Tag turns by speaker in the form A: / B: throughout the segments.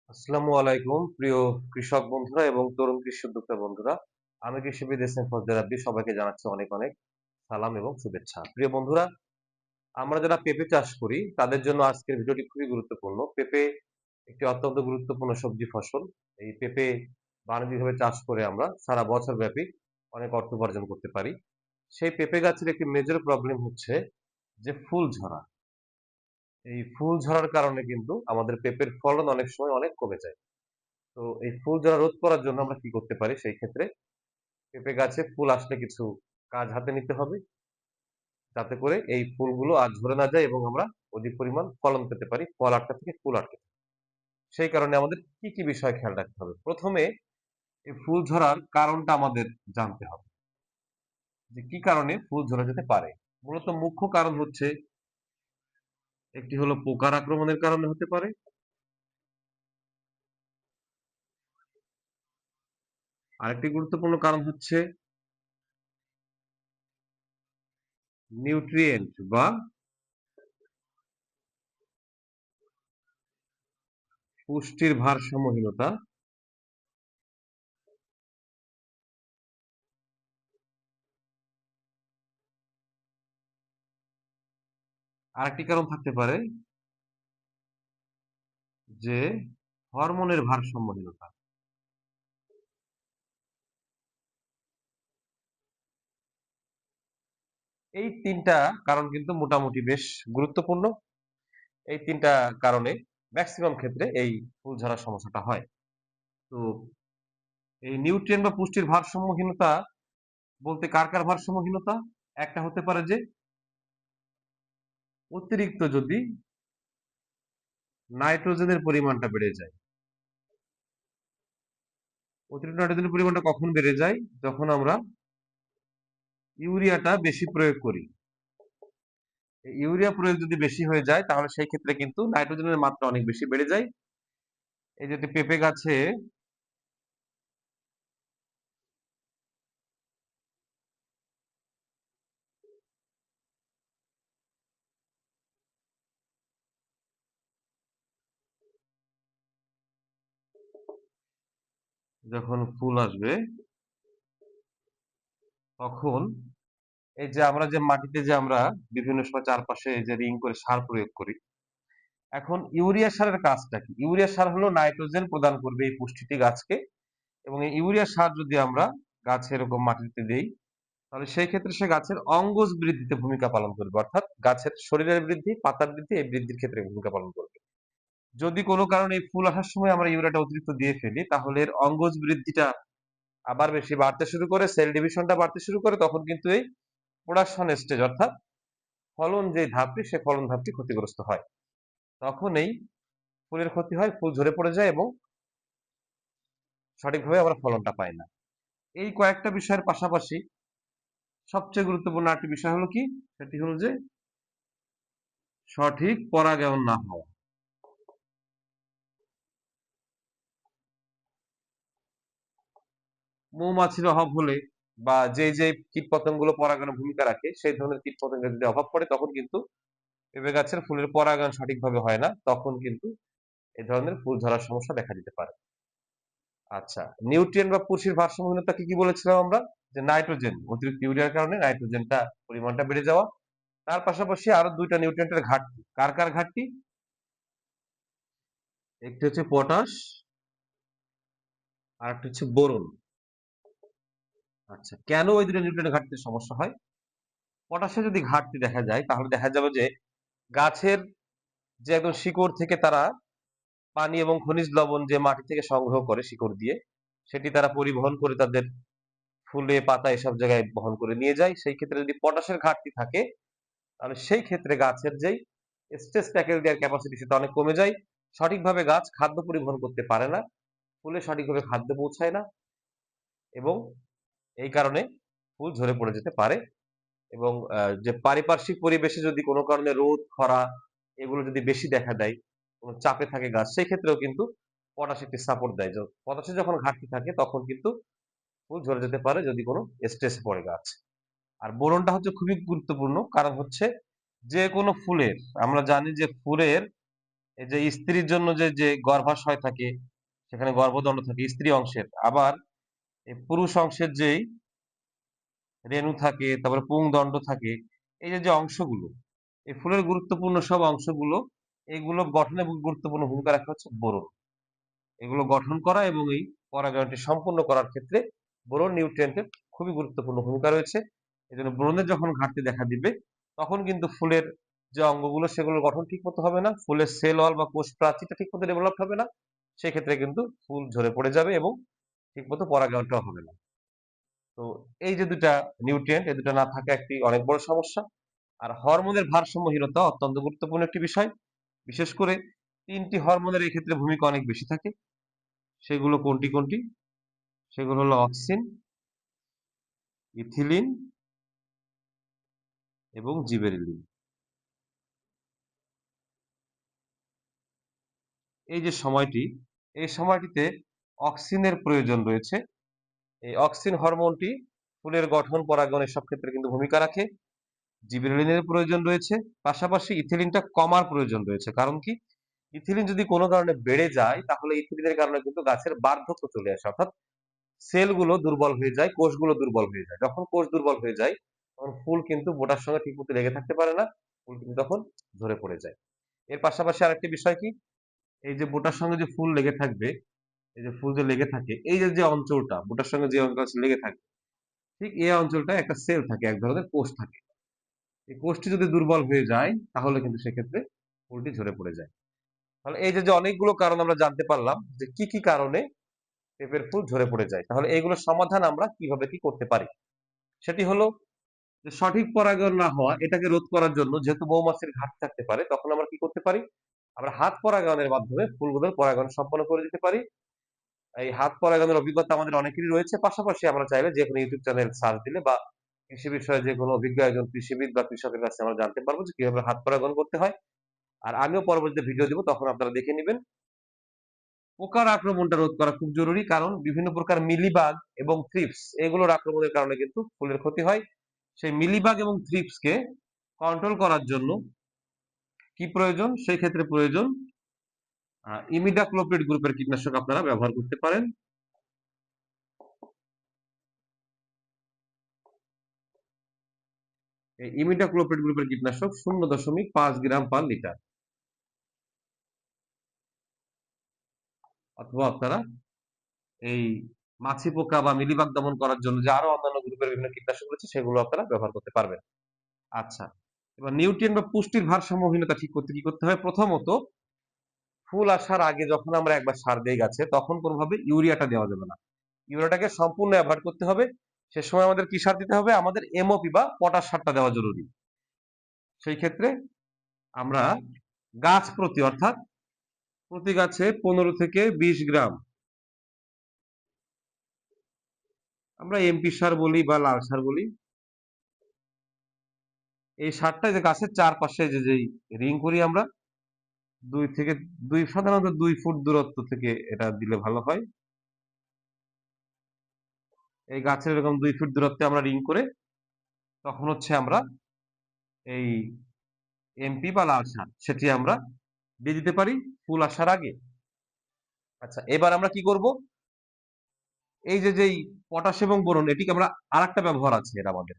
A: আসসালামু আলাইকুম প্রিয় কৃষক বন্ধুরা এবং তরুণ কৃষি উদ্যোক্তা বন্ধুরা। আমি কৃষিবিদ এস এম ফজলে রাব্বি, সবাইকে জানাচ্ছি অনেক অনেক সালাম এবং শুভেচ্ছা। প্রিয় বন্ধুরা, আমরা যারা পেঁপে চাষ করি তাদের জন্য আজকের ভিডিওটি খুবই গুরুত্বপূর্ণ। পেঁপে একটি অত্যন্ত গুরুত্বপূর্ণ সবজি ফসল। এই পেঁপে বাণিজ্যিকভাবে চাষ করে আমরা সারা বছর ব্যাপী অনেক অর্থ উপার্জন করতে পারি। সেই পেঁপে গাছের একটি মেজর প্রবলেম হচ্ছে যে ফুল ঝরা। এই ফুল ঝরার কারণে কিন্তু আমাদের পেঁপের ফলন অনেক সময় অনেক কমে যায়। তো এই ফুল ঝরা রোধ করার জন্য আমরা কি করতে পারি? সেই ক্ষেত্রে পেঁপে গাছে ফুল আসলে কিছু কাজ হাতে নিতে হবে, যাতে করে এই ফুলগুলো আর ঝরে না যায় এবং আমরা অধিক পরিমাণ ফলন পেতে পারি। ফল আটকা থেকে ফুল আটকে থাকে। সেই কারণে আমাদের কি কি বিষয় খেয়াল রাখতে হবে? প্রথমে এই ফুল ঝরার কারণটা আমাদের জানতে হবে, যে কি কারণে ফুল ঝরে যেতে পারে। মূলত মুখ্য কারণ হচ্ছে, একটি হলো পোকার আক্রমণের কারণে হতে পারে। আরেকটি গুরুত্বপূর্ণ কারণ হচ্ছে নিউট্রিয়েন্ট বা পুষ্টির ভারসাম্যহীনতা। আরেকটি কারণ থাকতে পারে যে হরমোনের ভারসাম্যহীনতা। এই ৩ টা কারণ কিন্তু মোটামুটি বেশ গুরুত্বপূর্ণ। এই ৩ টা কারণে মেক্সিমাম ক্ষেত্রে এই ফুল ঝরার সমস্যাটা হয়। তো এই নিউট্রিয়েন্ট বা পুষ্টির ভারসাম্যহীনতা বলতে কার ভারসাম্যহীনতা? একটা হতে পারে যে অতিরিক্ত যদি নাইট্রোজেনের পরিমাণটা বেড়ে যায়। অতিরিক্ত নাইট্রোজেনের পরিমাণটা কখন বেড়ে যায়? যখন আমরা ইউরিয়াটা বেশি প্রয়োগ করি। এই ইউরিয়া প্রয়োগ যদি বেশি হয়ে যায় তাহলে সেই ক্ষেত্রে কিন্তু নাইট্রোজেনের মাত্রা অনেক বেশি বেড়ে যায়। এই যদি পেঁপে গাছে যখন ফুল আসবে তখন এই যে আমরা যে মাটিতে যে আমরা বিভিন্ন সময় চারপাশে যে রিং করে সার প্রয়োগ করি, এখন ইউরিয়া সারের কাজটা কি? ইউরিয়া সার হলো নাইট্রোজেন প্রদান করবে এই পুষ্টিটি গাছকে, এবং এই ইউরিয়া সার যদি আমরা গাছে এরকম মাটিতে দেই, তাহলে সেই ক্ষেত্রে সে গাছের অঙ্গজ বৃদ্ধিতে ভূমিকা পালন করবে, অর্থাৎ গাছের শরীরের বৃদ্ধি, পাতার বৃদ্ধি, এই বৃদ্ধির ক্ষেত্রে ভূমিকা পালন করবে। যদি কোনো কারণে এই ফুল আসার সময় আমরা ইউরিয়াটা অতিরিক্ত দিয়ে ফেলি, তাহলে এর অঙ্গজ বৃদ্ধিটা আবার বেশি বাড়তে শুরু করে, সেল ডিভিশনটা বাড়তে শুরু করে, তখন কিন্তু এই প্রোডাকশন স্টেজ অর্থাৎ ফলন যে ধাপটি, সে ফলন ধাপটি ক্ষতিগ্রস্ত হয়। তখন এই ফুলের ক্ষতি হয়, ফুল ঝরে পড়ে যায় এবং সঠিকভাবে আমরা ফলনটা পাই না। এই কয়েকটা বিষয়ের পাশাপাশি সবচেয়ে গুরুত্বপূর্ণ একটি বিষয় হলো কি? সেটি হলো যে সঠিক পরাগায়ন না হওয়া। মৌমাছির অভাব হলে বা যে কীটপতঙ্গগুলো পরাগায়নে ভূমিকা রাখে, সেই ধরনের কীটপতঙ্গের যদি অভাব পড়ে, তখন কিন্তু পেঁপে গাছের ফুলের পরাগায়ন সঠিকভাবে হয় না। তখন কিন্তু এই ধরনের ফুল ঝরার সমস্যা দেখা দিতে পারে। আচ্ছা, নিউট্রিয়েন্ট বা পুষ্টির ভারসাম্যহীনতা কি বলেছিলাম আমরা? যে নাইট্রোজেন, অতিরিক্ত ইউরিয়ার কারণে নাইট্রোজেনটা পরিমাণটা বেড়ে যাওয়া। তার পাশাপাশি আরো ২ টা নিউট্রিয়েন্টের ঘাটতি। কার ঘাটতি? একটি হচ্ছে পটাশ, আর একটা হচ্ছে বোরন। আচ্ছা, কেন ওই ২ টা নিউট্রিয়েন্টের ঘাটতির সমস্যা হয়? পটাশে যদি ঘাটতি দেখা যায়, তাহলে দেখা যাবে যে গাছের যে একদম শিকড় থেকে তারা পানি এবং খনিজ লবণ যে মাটি থেকে সংগ্রহ করে শিকড় দিয়ে, সেটি তারা পরিবহন করে তাদের ফুলে, পাতা এসব জায়গায় বহন করে নিয়ে যায়। সেই ক্ষেত্রে যদি পটাশের ঘাটতি থাকে, তাহলে সেই ক্ষেত্রে গাছের যেই স্ট্রেস ট্যাকেল দেওয়ার ক্যাপাসিটি, সেটা অনেক কমে যায়। সঠিকভাবে গাছ খাদ্য পরিবহন করতে পারে না, ফুলে সঠিকভাবে খাদ্য পৌঁছায় না, এবং এই কারণে ফুল ঝরে পড়ে যেতে পারে। এবং যে পারিপার্শ্বিক পরিবেশে যদি কোনো কারণে রোদ, খরা এগুলো যদি বেশি দেখা দেয়, কোনো চাপে থাকে গাছ, সেই ক্ষেত্রেও কিন্তু পটাশ একটি সাপোর্ট দেয়। পটাশে যখন ঘাটতি থাকে তখন কিন্তু ফুল ঝরে যেতে পারে, যদি কোনো স্ট্রেসে পড়ে গাছ। আর বোরনটা হচ্ছে খুবই গুরুত্বপূর্ণ, কারণ হচ্ছে যে কোনো ফুলের, আমরা জানি যে ফুলের এই যে স্ত্রীর জন্য যে যে গর্ভাশয় থাকে, সেখানে গর্ভদণ্ড থাকে স্ত্রী অংশের, আবার এই পুরুষ অংশের যেই রেণু থাকে, তারপরে পুংদণ্ড থাকে, এই যে যে অংশগুলো, এই ফুলের গুরুত্বপূর্ণ সব অংশগুলো, এগুলো গঠনে গুরুত্বপূর্ণ ভূমিকা রাখা হচ্ছে বোরন। এগুলো গঠন করা এবং এই পরাগায়নটি সম্পূর্ণ করার ক্ষেত্রে বোরন নিউট্রিয়েন্টের খুবই গুরুত্বপূর্ণ ভূমিকা রয়েছে। এই জন্য বোরনের যখন ঘাটতি দেখা দিবে, তখন কিন্তু ফুলের যে অঙ্গগুলো সেগুলোর গঠন ঠিক মতো হবে না, ফুলের সেল ওয়াল বা কোষ প্রাচীরটা ঠিক মতো ডেভেলপ হবে না, সেক্ষেত্রে কিন্তু ফুল ঝরে পড়ে যাবে এবং ঠিক মতো পরাগায়নটাও হবে না। তো এই যে দুটা নিউট্রিয়েন্ট, এই দুটা না থাকা একটি অনেক বড় সমস্যা। আর হরমোনের ভারসাম্যহীনতা অত্যন্ত গুরুত্বপূর্ণ একটি বিষয়। বিশেষ করে ৩টি হরমোনের এই ক্ষেত্রে ভূমিকা অনেক বেশি থাকে। সেগুলো কোনটি কোনটি? সেগুলো হলো অক্সিন, ইথিলিন এবং জিবেরেলিন। এই যে সময়টি, এই সময়টিতে অক্সিনের প্রয়োজন রয়েছে। এই অক্সিন হরমোনটি ফুলের গঠন, পরাগণ এসব ক্ষেত্রে কিন্তু ভূমিকা রাখে। জিবেরেলিনের প্রয়োজন রয়েছে, পাশাপাশি ইথিলিনটা কমার প্রয়োজন রয়েছে। কারণ কি? ইথিলিন যদি কোনো কারণে বেড়ে যায়, তাহলে ইথিলিনের কারণে কিন্তু গাছের বার্ধক্য চলে আসে, অর্থাৎ সেলগুলো দুর্বল হয়ে যায়, কোষগুলো দুর্বল হয়ে যায়। যখন কোষ দুর্বল হয়ে যায়, তখন ফুল কিন্তু বোটার সঙ্গে ঠিক মতো লেগে থাকতে পারে না, ফুল কিন্তু তখন ঝরে পড়ে যায়। এর পাশাপাশি আরেকটি বিষয় কি? এই যে বোটার সঙ্গে যে ফুল লেগে থাকবে, এই যে ফুল যে লেগে থাকে, এই যে যে অঞ্চলটা বোটার সঙ্গে যে অঞ্চল লেগে থাকে, ঠিক এই অঞ্চলটায় একটা সেল থাকে, এক ধরনের কোষ থাকে। এই কোষটি যদি দুর্বল হয়ে যায়, তাহলে কিন্তু সেক্ষেত্রে ফুলটি ঝরে পড়ে যায়। তাহলে এই যে যে অনেকগুলো কারণ আমরা জানতে পারলাম যে কি কি কারণে পেঁপের ফুল ঝরে পড়ে যায়, তাহলে এইগুলোর সমাধান আমরা কিভাবে কি করতে পারি? সেটি হলো যে সঠিক পরাগায়ন না হওয়া, এটাকে রোধ করার জন্য যেহেতু মৌমাছির ঘাটতি থাকতে পারে, তখন আমরা কি করতে পারি? আমরা হাত পরাগায়নের মাধ্যমে ফুলগুলোর পরাগায়ন সম্পন্ন করে দিতে পারি। এই হাত পরাগায়নের অভিজ্ঞতা আমাদের অনেকেরই রয়েছে। পাশাপাশি আমরা চাইলে যে কোনো ইউটিউব চ্যানেল সার্চ দিলে বা কৃষি বিষয়ে যে কোনো অভিজ্ঞ একজন কৃষিবিদ বা কৃষকের কাছে আমরা জানতে পারবো যে কিভাবে হাত পরাগায়ন করতে হয়। আর আমিও পরবর্তীতে ভিডিও দিব, তখন আপনারা দেখে নিবেন। পোকার আক্রমণটা রোধ করা খুব জরুরি, কারণ বিভিন্ন প্রকার মিলিবাগ এবং থ্রিপস এগুলোর আক্রমণের কারণে কিন্তু ফুলের ক্ষতি হয়। সেই মিলিবাগ এবং থ্রিপসকে কন্ট্রোল করার জন্য কি প্রয়োজন? সেই ক্ষেত্রে প্রয়োজন ইমিডাক্লোপিড গ্রুপের কীটনাশক আপনারা ব্যবহার করতে পারেন। এই ইমিডাক্লোপিড গ্রুপের কীটনাশক 0.5 গ্রাম পার লিটার, অথবা আপনারা এই মাছি পোকা বা মিলিবাগ দমন করার জন্য যে আরো অন্যান্য গ্রুপের বিভিন্ন কীটনাশক রয়েছে, সেগুলো আপনারা ব্যবহার করতে পারবেন। আচ্ছা, এবার নিউট্রিয়েন্ট বা পুষ্টির ভারসাম্যহীনতা ঠিক করতে কি করতে হয়? প্রথমত, ফুল আসার আগে যখন আমরা একবার সার দেই গাছে, তখন কোনোভাবে ইউরিয়াটা দেওয়া যাবে না। ইউরিয়াটাকে সম্পূর্ণ অ্যাভয়েড করতে হবে। সে সময় আমাদের কি সার দিতে হবে? আমাদের এমওপি বা পটাশ সারটা দেওয়া জরুরি। সেই ক্ষেত্রে আমরা গাছ প্রতি, অর্থাৎ প্রতি গাছে 15 থেকে 20 গ্রাম আমরা এমপি সার বলি বা লাল সার বলি, এই সারটা যে গাছের চারপাশে যে যেই রিং করি আমরা, 2 থেকে 2, সাধারণত 2 ফুট দূরত্ব থেকে এটা দিলে ভালো হয়। এই গাছের এরকম 2 ফুট দূরত্বে আমরা রিং করে তখন হচ্ছে আমরা এই এমপি বা লাল সার সেটি আমরা দিয়ে দিতে পারি ফুল আসার আগে। আচ্ছা, এবার আমরা কি করব? এই যে যেই পটাশ এবং বোরন, এটিকে আমরা আরেকটা ব্যবহার আছে এর আমাদের।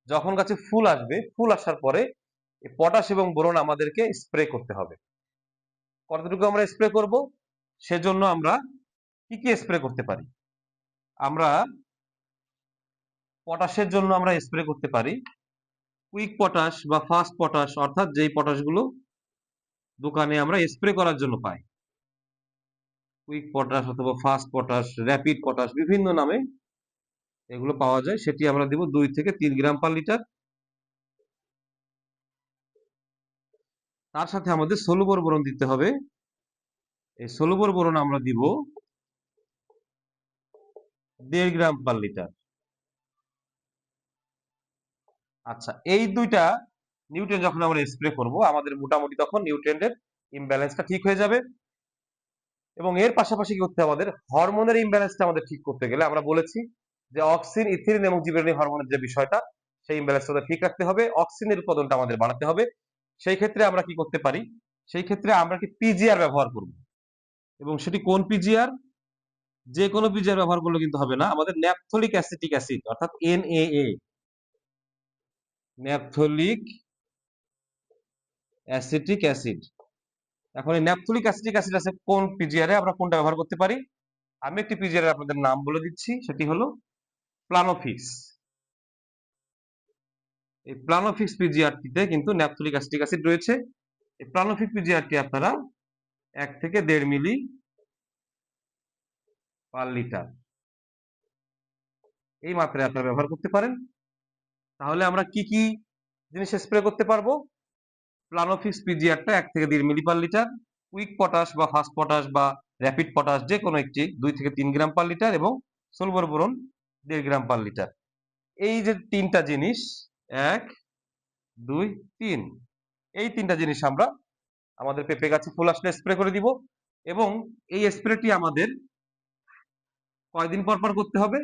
A: যখন গাছে ফুল আসবে, ফুল আসার পরে এই পটাশ এবং বোরন আমাদেরকে স্প্রে করতে হবে। কতটুকু আমরা স্প্রে করব? সেজন্য আমরা কি কি স্প্রে করতে পারি? আমরা পটাশের জন্য আমরা স্প্রে করতে পারি কুইক পটাশ বা ফাস্ট পটাশ, অর্থাৎ যেই পটাশগুলো দোকানে আমরা স্প্রে করার জন্য পাই। কুইক পটাশ অথবা ফাস্ট পটাশ, র‍্যাপিড পটাশ, বিভিন্ন নামে এগুলো পাওয়া যায়। সেটি আমরা দিব 2 থেকে 3 গ্রাম পার লিটার। তার সাথে আমাদের সলুবর বোরন দিতে হবে। এই সলুবর বোরন আমরা দিব 1.5 গ্রাম পার লিটার। আচ্ছা, এই দুইটা নিউট্রিয়েন্ট যখন আমরা স্প্রে করব, আমাদের মোটামুটি তখন নিউট্রিয়েন্টের ইমব্যালেন্সটা ঠিক হয়ে যাবে। এবং এর পাশাপাশি কি করতে হবে? আমাদের হরমোনের ইমব্যালেন্সটা আমাদের ঠিক করতে গেলে আমরা বলেছি যে অক্সিন, ইথিলিন এবং জিবেরেলিন হরমোনের যে বিষয়টা, সেই ইমব্যালেন্সটা ঠিক রাখতে হবে। অক্সিনের উৎপাদনটা আমাদের বাড়াতে হবে। সেই ক্ষেত্রে আমরা কি করতে পারি? সেই ক্ষেত্রে আমরা কি পিজিআর ব্যবহার করব, এবং সেটি কোন পিজিআর? যে কোনো পিজিআর ব্যবহার করলে কিন্তু হবে না, আমাদের ন্যাপথলিক অ্যাসিটিক অ্যাসিড অর্থাৎ NaA, ন্যাপথলিক অ্যাসিটিক অ্যাসিড। এখন এই ন্যাপথলিক অ্যাসিটিক অ্যাসিড আছে কোন পিজিআরে, আমরা কোনটা ব্যবহার করতে পারি? আমি একটি পিজিআর আপনাদের নাম বলে দিচ্ছি, সেটি হলো প্লানোফিক্স। এই প্লানোফিক্স পিজিআরটিতে কিন্তু ন্যাপথলিক অ্যাসিটিক অ্যাসিড রয়েছে। এই প্লানোফিক্স পিজিআরটি আপনারা 1 থেকে 1.5 মিলি পার লিটার এই মাত্রায় আপনারা ব্যবহার করতে পারেন। তাহলে আমরা কি কি জিনিস স্প্রে করতে পারবো? প্লানোফিক্স পিজিআরটা 1 থেকে 1.5 মিলি পার লিটার, কুইক পটাশ বা ফাস্ট পটাশ বা র্যাপিড পটাশ যে কোনো একটি 2 থেকে 3 গ্রাম পার লিটার, এবং সলফার বোরন 1.5 গ্রাম পার লিটার। এই যে তিনটা জিনিস, 1, 2, 3, এই তিনটা জিনিস আমরা আমাদের পেঁপে গাছে ফুল আসলে স্প্রে করে দিব। এবং এই স্প্রেটি আমাদের কয়দিন পর পর করতে হবে?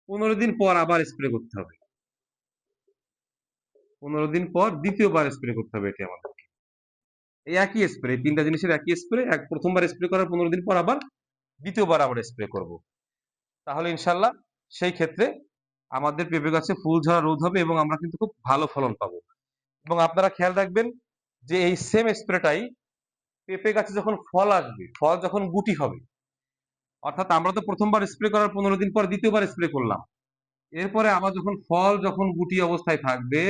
A: 15 দিন পর আবার স্প্রে করতে হবে। 15 দিন পর দ্বিতীয়বার স্প্রে করতে হবে এটি আমাদের। এই একই স্প্রে, তিনটা জিনিসের একই স্প্রে, প্রথমবার স্প্রে করার 15 দিন পর আবার দ্বিতীয়বার আমরা স্প্রে করব। তাহলে ইনশাল্লাহ সেই ক্ষেত্রে আমাদের পেঁপে গাছে ফুল ঝরা রোধ হবে এবং আমরা কিন্তু খুব ভালো ফলন পাবো। এবং আপনারা খেয়াল রাখবেন যে এই সেম স্প্রেটাই পেঁপে গাছে যখন ফল আসবে, ফল যখন গুটি হবে, অর্থাৎ আমরা তো প্রথমবার স্প্রে করার 15 দিন পর দ্বিতীয়বার স্প্রে করলাম, এরপরে আবার যখন ফল যখন গুটি অবস্থায় থাকবে,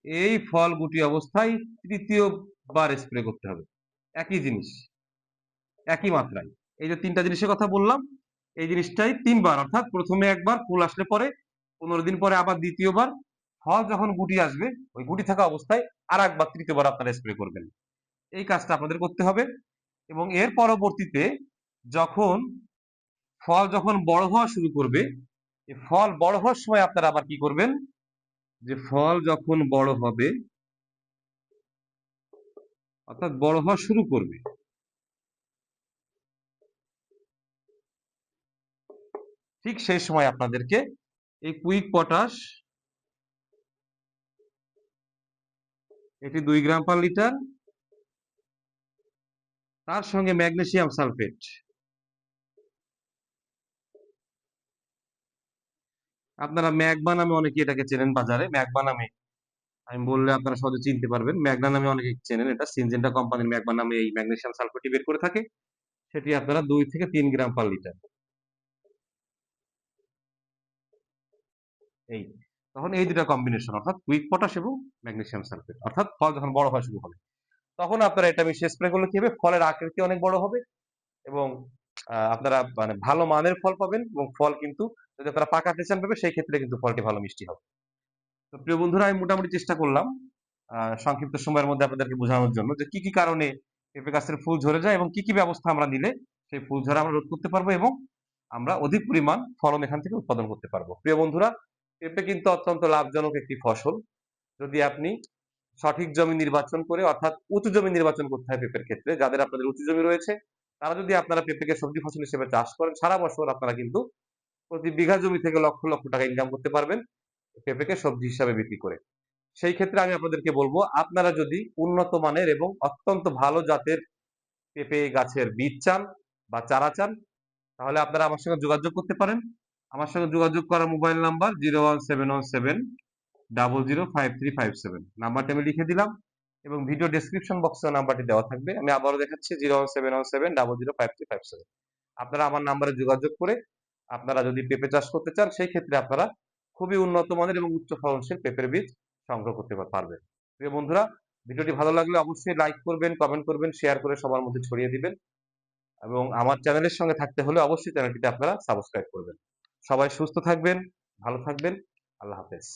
A: এই ফল গুটি অবস্থায় তৃতীয়বার স্প্রে করতে হবে। একই জিনিস, একই মাত্রায়। এই যে তিনটা জিনিসের কথা বললাম, এই জিনিসটাই 3 বার, অর্থাৎ প্রথমে একবার ফুল আসলে পরে, 15 দিন পরে আবার দ্বিতীয়বার, ফল যখন গুটি আসবে ওই গুটি থাকা অবস্থায় আর একবার তৃতীয়বার আপনারা স্প্রে করবেন। এই কাজটা আপনাদের করতে হবে। এবং এর পরবর্তীতে যখন ফল যখন বড় হওয়া শুরু করবে, এই ফল বড় হওয়ার সময় আপনারা আবার কি করবেন? যে ফল যখন বড় হবে, অর্থাৎ বড় হওয়া শুরু করবে, ঠিক সেই সময় আপনাদেরকে এই কুইক পটাশ, এটি 2 গ্রাম পার লিটার, তার সঙ্গে ম্যাগনেসিয়াম সালফেট, আপনারা ম্যাগমা নামে অনেকে এটাকে চেনেন বাজারে, ম্যাগমা নামে আমি বললে আপনারা সহজে চিনতে পারবেন। ম্যাগনা নামে অনেকে চেনেন, এটা সিনজেন্টা কোম্পানির ম্যাগমা নামে এই ম্যাগনেসিয়াম সালফেটটি বের করে থাকে। সেটি আপনারা 2 থেকে 3 গ্রাম পার লিটার। এই তখন এই দুটা কম্বিনেশন, অর্থাৎ কুইক পটাশ এবং ম্যাগনেসিয়াম সালফেট, অর্থাৎ ফল যখন বড় হওয়া শুরু হবে তখন আপনারা এটা মিশিয়ে স্প্রে করলে কি হবে? ফলের আকৃতি অনেক বড় হবে এবং আপনারা মানে ভালো মানের ফল পাবেন, এবং ফল কিন্তু যদি আপনারা পাকাতে চান পাবে, সেই ক্ষেত্রে কিন্তু ফলটি ভালো মিষ্টি হবে। তো প্রিয় বন্ধুরা, আমি মোটামুটি চেষ্টা করলাম সংক্ষিপ্ত সময়ের মধ্যে আপনাদেরকে বোঝানোর জন্য যে কি কি কারণে পেঁপে গাছের ফুল ঝরে যায় এবং কি কি ব্যবস্থা আমরা নিলে সেই ফুল ঝরা আমরা রোধ করতে পারবো এবং আমরা অধিক পরিমাণ ফলন এখান থেকে উৎপাদন করতে পারবো। প্রিয় বন্ধুরা, পেঁপে কিন্তু অত্যন্ত লাভজনক একটি ফসল। যদি আপনি সঠিক জমি নির্বাচন করে, অর্থাৎ উঁচু জমি নির্বাচন করতে হয় পেঁপের ক্ষেত্রে, যাদের আপনাদের উঁচু জমি রয়েছে তারা যদি আপনারা পেঁপেকে সবজি ফসল হিসেবে চাষ করেন, সারা বছর আপনারা কিন্তু প্রতি বিঘা জমি থেকে লক্ষ লক্ষ টাকা ইনকাম করতে পারবেন পেঁপেকে সবজি হিসাবে বিক্রি করে। সেই ক্ষেত্রে আমি আপনাদেরকে বলবো, আপনারা যদি উন্নত মানের এবং অত্যন্ত ভালো জাতের পেঁপে গাছের বীজ চান বা চারা চান, তাহলে আপনারা আমার সঙ্গে যোগাযোগ করতে পারেন। আমার সঙ্গে যোগাযোগ করার মোবাইল নাম্বার 01717005357, নাম্বারটি আমি লিখে দিলাম এবং ভিডিও ডেসক্রিপশন বক্সে নাম্বারটি দেওয়া থাকবে। আমি আবারও দেখাচ্ছি 01717005357। আপনারা আমার নাম্বারে যোগাযোগ করে আপনারা যদি পেঁপে চাষ করতে চান, সেই ক্ষেত্রে আপনারা খুবই উন্নত মানের এবং উচ্চ ফলনশীল পেঁপের বীজ সংগ্রহ করতে পারবেন। প্রিয় বন্ধুরা, ভিডিওটি ভালো লাগলে অবশ্যই লাইক করবেন, কমেন্ট করবেন, শেয়ার করে সবার মধ্যে ছড়িয়ে দিবেন এবং আমার চ্যানেলের সঙ্গে থাকতে হলে অবশ্যই চ্যানেলটিতে আপনারা সাবস্ক্রাইব করবেন। সবাই সুস্থ থাকবেন, ভালো থাকবেন। আল্লাহ হাফেজ।